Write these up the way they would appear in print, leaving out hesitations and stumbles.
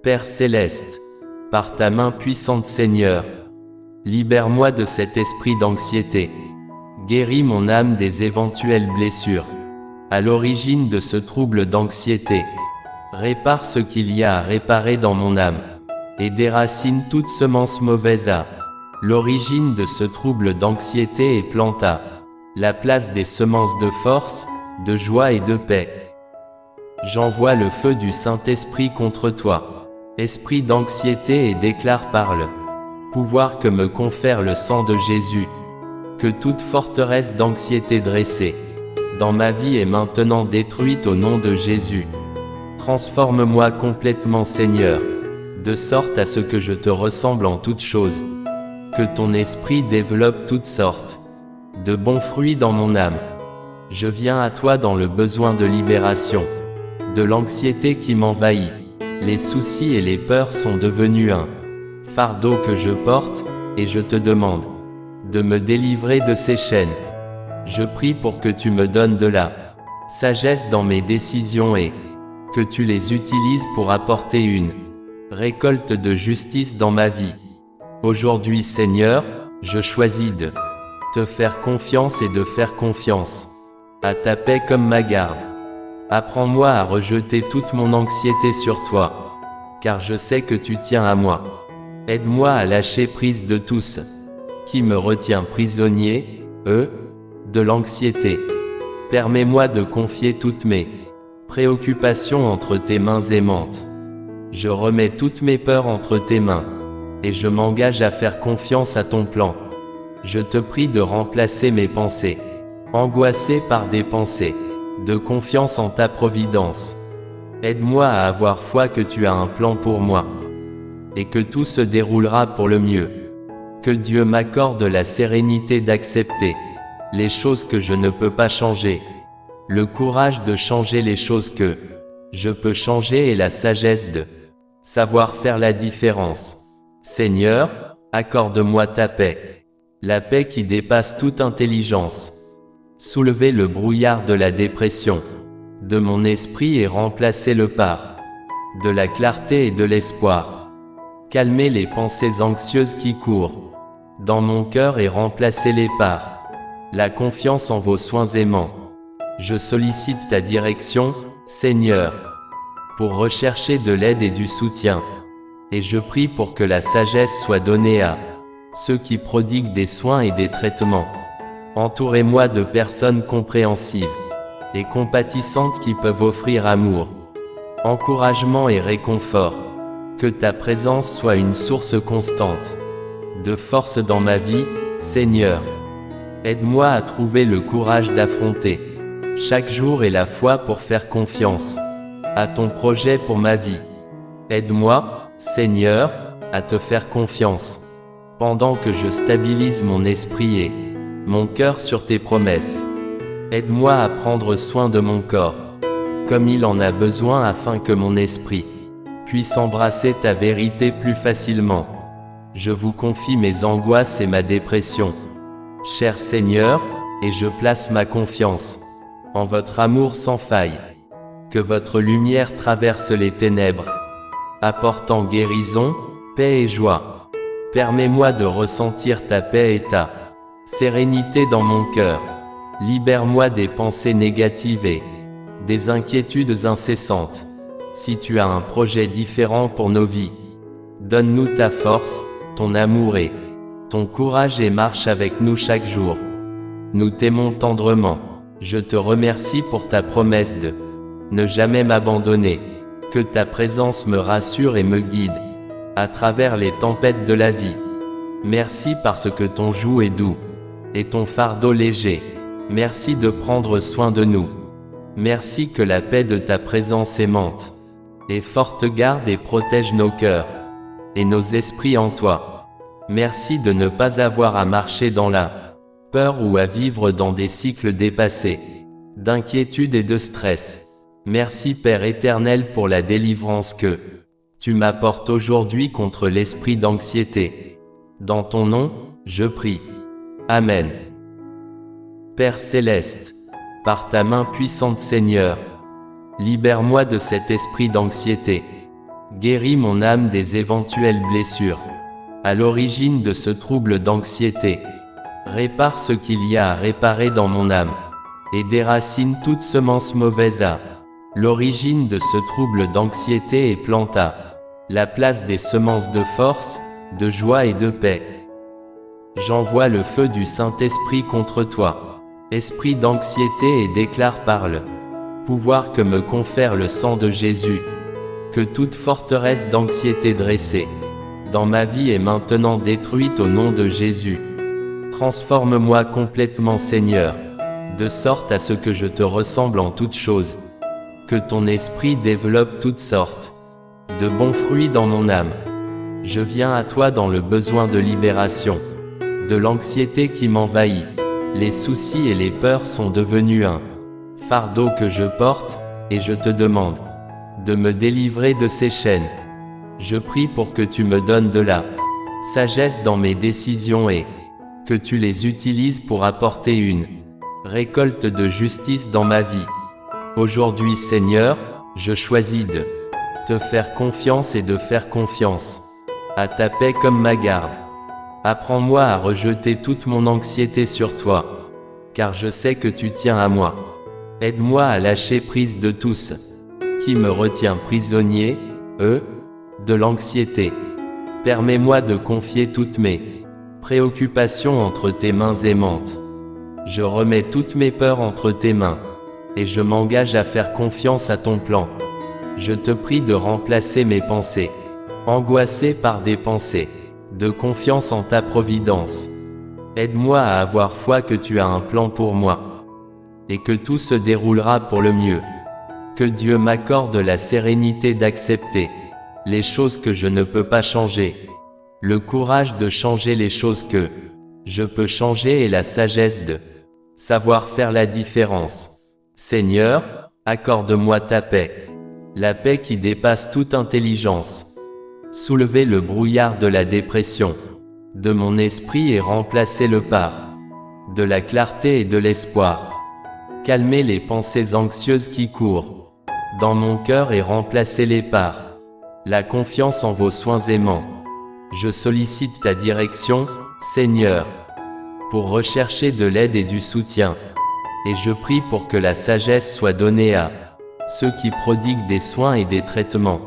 Père céleste, par ta main puissante Seigneur, libère-moi de cet esprit d'anxiété. Guéris mon âme des éventuelles blessures, à l'origine de ce trouble d'anxiété. Répare ce qu'il y a à réparer dans mon âme, et déracine toute semence mauvaise à l'origine de ce trouble d'anxiété et plante à la place des semences de force, de joie et de paix. J'envoie le feu du Saint-Esprit contre toi, esprit d'anxiété, et déclare par le pouvoir que me confère le sang de Jésus, que toute forteresse d'anxiété dressée dans ma vie est maintenant détruite au nom de Jésus. Transforme-moi complètement Seigneur, de sorte à ce que je te ressemble en toutes choses, que ton esprit développe toutes sortes de bons fruits dans mon âme. Je viens à toi dans le besoin de libération, de l'anxiété qui m'envahit. Les soucis et les peurs sont devenus un fardeau que je porte, et je te demande de me délivrer de ces chaînes. Je prie pour que tu me donnes de la sagesse dans mes décisions et que tu les utilises pour apporter une récolte de justice dans ma vie. Aujourd'hui Seigneur, je choisis de te faire confiance et de faire confiance à ta paix comme ma garde. Apprends-moi à rejeter toute mon anxiété sur toi, car je sais que tu tiens à moi. Aide-moi à lâcher prise de tout ce qui me retient prisonnier, de l'anxiété. Permets-moi de confier toutes mes préoccupations entre tes mains aimantes. Je remets toutes mes peurs entre tes mains, et je m'engage à faire confiance à ton plan. Je te prie de remplacer mes pensées angoissées par des pensées de confiance en ta providence. Aide-moi à avoir foi que tu as un plan pour moi, et que tout se déroulera pour le mieux. Que Dieu m'accorde la sérénité d'accepter les choses que je ne peux pas changer, le courage de changer les choses que je peux changer, et la sagesse de savoir faire la différence. Seigneur, accorde-moi ta paix, la paix qui dépasse toute intelligence. Soulevez le brouillard de la dépression de mon esprit et remplacez-le par de la clarté et de l'espoir. Calmez les pensées anxieuses qui courent dans mon cœur et remplacez-les par la confiance en vos soins aimants. Je sollicite ta direction, Seigneur, pour rechercher de l'aide et du soutien, et je prie pour que la sagesse soit donnée à ceux qui prodiguent des soins et des traitements. Entourez-moi de personnes compréhensives et compatissantes qui peuvent offrir amour, encouragement et réconfort. Que ta présence soit une source constante de force dans ma vie, Seigneur. Aide-moi à trouver le courage d'affronter chaque jour et la foi pour faire confiance à ton projet pour ma vie. Aide-moi, Seigneur, à te faire confiance, pendant que je stabilise mon esprit et mon cœur sur tes promesses. Aide-moi à prendre soin de mon corps, comme il en a besoin, afin que mon esprit puisse embrasser ta vérité plus facilement. Je vous confie mes angoisses et ma dépression, cher Seigneur, et je place ma confiance en votre amour sans faille. Que votre lumière traverse les ténèbres, apportant guérison, paix et joie. Permets-moi de ressentir ta paix et ta sérénité dans mon cœur. Libère-moi des pensées négatives et des inquiétudes incessantes. Si tu as un projet différent pour nos vies, donne-nous ta force, ton amour et ton courage, et marche avec nous chaque jour. Nous t'aimons tendrement. Je te remercie pour ta promesse de ne jamais m'abandonner. Que ta présence me rassure et me guide à travers les tempêtes de la vie. Merci parce que ton joug est doux et ton fardeau léger. Merci de prendre soin de nous. Merci que la paix de ta présence aimante et forte garde et protège nos cœurs et nos esprits en toi. Merci de ne pas avoir à marcher dans la peur ou à vivre dans des cycles dépassés d'inquiétude et de stress. Merci Père éternel pour la délivrance que tu m'apportes aujourd'hui contre l'esprit d'anxiété. Dans ton nom, je prie. Amen. Père céleste, par ta main puissante Seigneur, libère-moi de cet esprit d'anxiété. Guéris mon âme des éventuelles blessures. À l'origine de ce trouble d'anxiété. Répare ce qu'il y a à réparer dans mon âme. Et déracine toute semence mauvaise à l'origine de ce trouble d'anxiété et planta la place des semences de force, de joie et de paix. J'envoie le feu du Saint-Esprit contre toi, esprit d'anxiété, et déclare par le pouvoir que me confère le sang de Jésus, que toute forteresse d'anxiété dressée dans ma vie est maintenant détruite au nom de Jésus. Transforme-moi complètement, Seigneur, de sorte à ce que je te ressemble en toutes choses, que ton esprit développe toutes sortes de bons fruits dans mon âme. Je viens à toi dans le besoin de libération, de l'anxiété qui m'envahit. Les soucis et les peurs sont devenus un fardeau que je porte, et je te demande de me délivrer de ces chaînes. Je prie pour que tu me donnes de la sagesse dans mes décisions et que tu les utilises pour apporter une récolte de justice dans ma vie. Aujourd'hui, Seigneur, je choisis de te faire confiance et de faire confiance à ta paix comme ma garde. Apprends-moi à rejeter toute mon anxiété sur toi, car je sais que tu tiens à moi. Aide-moi à lâcher prise de tout ce qui me retient prisonnier, de l'anxiété. Permets-moi de confier toutes mes préoccupations entre tes mains aimantes. Je remets toutes mes peurs entre tes mains, et je m'engage à faire confiance à ton plan. Je te prie de remplacer mes pensées angoissées par des pensées de confiance en ta providence. Aide-moi à avoir foi que tu as un plan pour moi, et que tout se déroulera pour le mieux. Que Dieu m'accorde la sérénité d'accepter les choses que je ne peux pas changer, le courage de changer les choses que je peux changer et la sagesse de savoir faire la différence. Seigneur, accorde-moi ta paix, la paix qui dépasse toute intelligence. Soulevez le brouillard de la dépression de mon esprit et remplacez-le par de la clarté et de l'espoir. Calmez les pensées anxieuses qui courent dans mon cœur et remplacez-les par la confiance en vos soins aimants. Je sollicite ta direction, Seigneur, pour rechercher de l'aide et du soutien. Et je prie pour que la sagesse soit donnée à ceux qui prodiguent des soins et des traitements.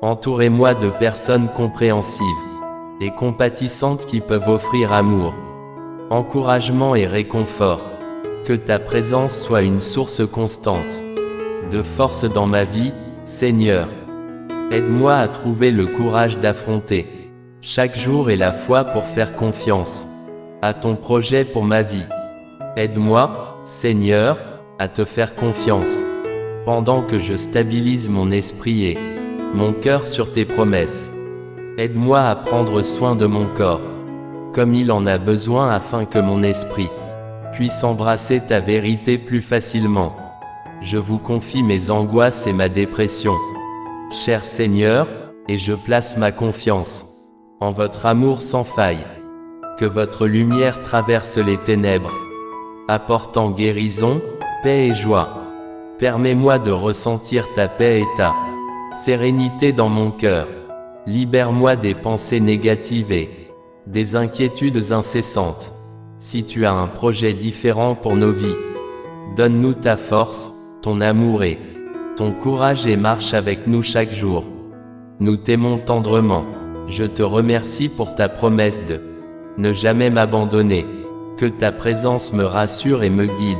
Entourez-moi de personnes compréhensives et compatissantes qui peuvent offrir amour, encouragement et réconfort. Que ta présence soit une source constante de force dans ma vie, Seigneur. Aide-moi à trouver le courage d'affronter chaque jour et la foi pour faire confiance à ton projet pour ma vie. Aide-moi, Seigneur, à te faire confiance, pendant que je stabilise mon esprit et mon cœur sur tes promesses. Aide-moi à prendre soin de mon corps, comme il en a besoin, afin que mon esprit puisse embrasser ta vérité plus facilement. Je vous confie mes angoisses et ma dépression, cher Seigneur, et je place ma confiance en votre amour sans faille. Que votre lumière traverse les ténèbres, apportant guérison, paix et joie. Permets-moi de ressentir ta paix et ta sérénité dans mon cœur. Libère-moi des pensées négatives et des inquiétudes incessantes. Si tu as un projet différent pour nos vies, donne-nous ta force, ton amour et ton courage et marche avec nous chaque jour. Nous t'aimons tendrement. Je te remercie pour ta promesse de ne jamais m'abandonner. Que ta présence me rassure et me guide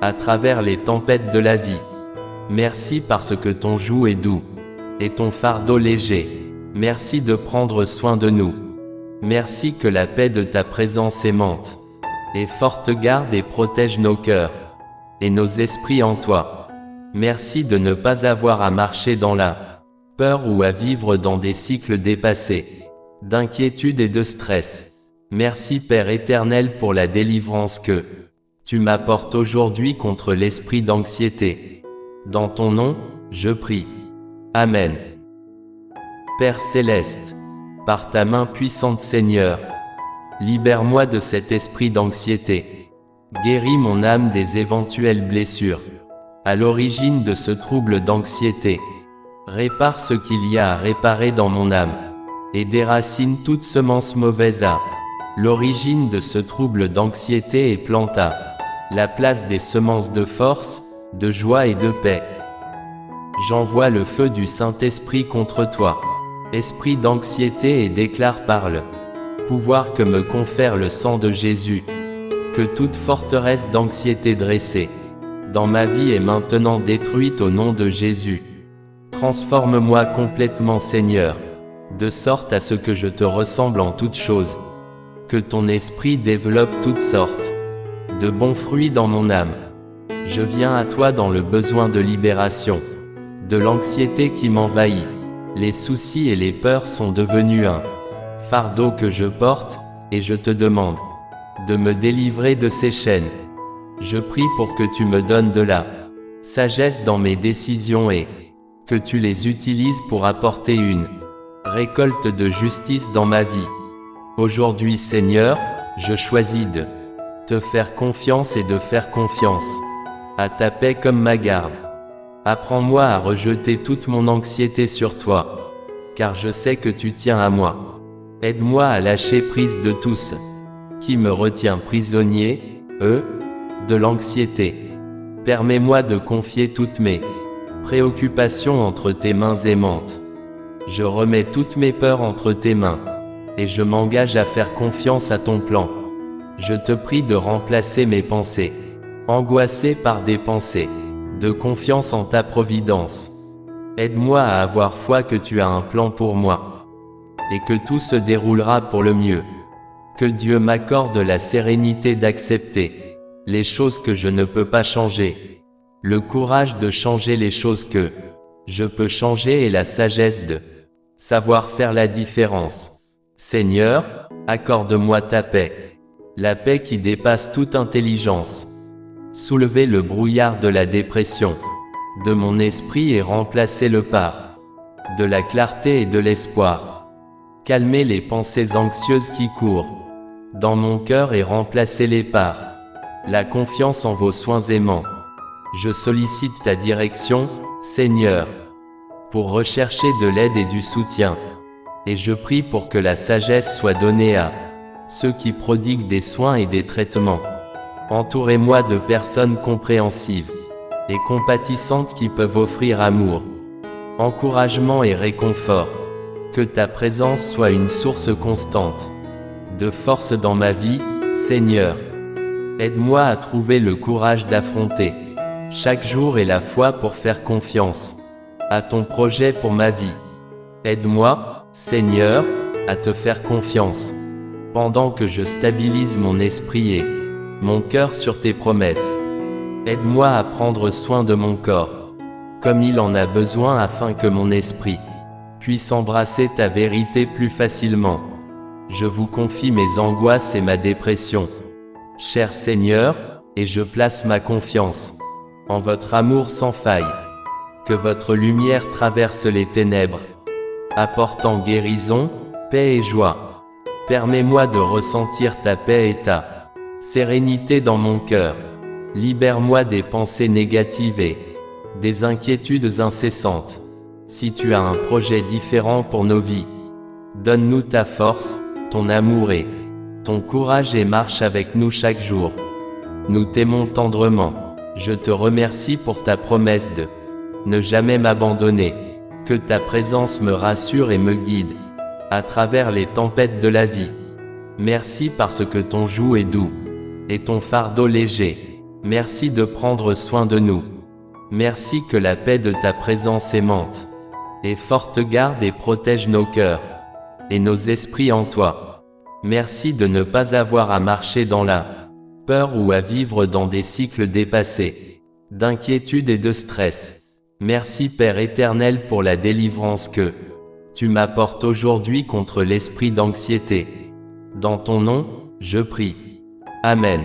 à travers les tempêtes de la vie. Merci parce que ton joug est doux et ton fardeau léger. Merci de prendre soin de nous. Merci que la paix de ta présence aimante et forte garde et protège nos cœurs et nos esprits en toi. Merci de ne pas avoir à marcher dans la peur ou à vivre dans des cycles dépassés d'inquiétude et de stress. Merci Père éternel pour la délivrance que tu m'apportes aujourd'hui contre l'esprit d'anxiété. Dans ton nom, je prie. Amen. Père céleste, par ta main puissante Seigneur, libère-moi de cet esprit d'anxiété. Guéris mon âme des éventuelles blessures à l'origine de ce trouble d'anxiété. Répare ce qu'il y a à réparer dans mon âme, et déracine toute semence mauvaise à l'origine de ce trouble d'anxiété et planta la place des semences de force, de joie et de paix. J'envoie le feu du Saint-Esprit contre toi, esprit d'anxiété, et déclare par le pouvoir que me confère le sang de Jésus, que toute forteresse d'anxiété dressée dans ma vie est maintenant détruite au nom de Jésus. Transforme-moi complètement, Seigneur, de sorte à ce que je te ressemble en toutes choses, que ton esprit développe toutes sortes de bons fruits dans mon âme. Je viens à toi dans le besoin de libération de l'anxiété qui m'envahit. Les soucis et les peurs sont devenus un fardeau que je porte, et je te demande de me délivrer de ces chaînes. Je prie pour que tu me donnes de la sagesse dans mes décisions et que tu les utilises pour apporter une récolte de justice dans ma vie. Aujourd'hui, Seigneur, je choisis de te faire confiance et de faire confiance à ta paix comme ma garde. Apprends-moi à rejeter toute mon anxiété sur toi, car je sais que tu tiens à moi. Aide-moi à lâcher prise de tout ce qui me retient prisonnier, de l'anxiété. Permets-moi de confier toutes mes préoccupations entre tes mains aimantes. Je remets toutes mes peurs entre tes mains, et je m'engage à faire confiance à ton plan. Je te prie de remplacer mes pensées angoissées par des pensées de confiance en ta providence. Aide-moi à avoir foi que tu as un plan pour moi, et que tout se déroulera pour le mieux. Que Dieu m'accorde la sérénité d'accepter les choses que je ne peux pas changer, le courage de changer les choses que je peux changer, et la sagesse de savoir faire la différence. Seigneur, accorde-moi ta paix, la paix qui dépasse toute intelligence. Soulevez le brouillard de la dépression de mon esprit et remplacez-le par de la clarté et de l'espoir. Calmez les pensées anxieuses qui courent dans mon cœur et remplacez-les par la confiance en vos soins aimants. Je sollicite ta direction, Seigneur, pour rechercher de l'aide et du soutien, et je prie pour que la sagesse soit donnée à ceux qui prodiguent des soins et des traitements. Entourez-moi de personnes compréhensives et compatissantes qui peuvent offrir amour, encouragement et réconfort. Que ta présence soit une source constante de force dans ma vie, Seigneur. Aide-moi à trouver le courage d'affronter chaque jour et la foi pour faire confiance à ton projet pour ma vie. Aide-moi, Seigneur, à te faire confiance, pendant que je stabilise mon esprit et mon cœur sur tes promesses. Aide-moi à prendre soin de mon corps, comme il en a besoin, afin que mon esprit puisse embrasser ta vérité plus facilement. Je vous confie mes angoisses et ma dépression, cher Seigneur, et je place ma confiance en votre amour sans faille. Que votre lumière traverse les ténèbres, apportant guérison, paix et joie. Permets-moi de ressentir ta paix et ta sérénité dans mon cœur. Libère-moi des pensées négatives et des inquiétudes incessantes. Si tu as un projet différent pour nos vies, donne-nous ta force, ton amour et ton courage, et marche avec nous chaque jour. Nous t'aimons tendrement. Je te remercie pour ta promesse de ne jamais m'abandonner. Que ta présence me rassure et me guide à travers les tempêtes de la vie. Merci parce que ton joug est doux et ton fardeau léger. Merci de prendre soin de nous. Merci que la paix de ta présence aimante et forte garde et protège nos cœurs et nos esprits en toi. Merci de ne pas avoir à marcher dans la peur ou à vivre dans des cycles dépassés d'inquiétude et de stress. Merci Père éternel pour la délivrance que tu m'apportes aujourd'hui contre l'esprit d'anxiété. Dans ton nom, je prie. Amen.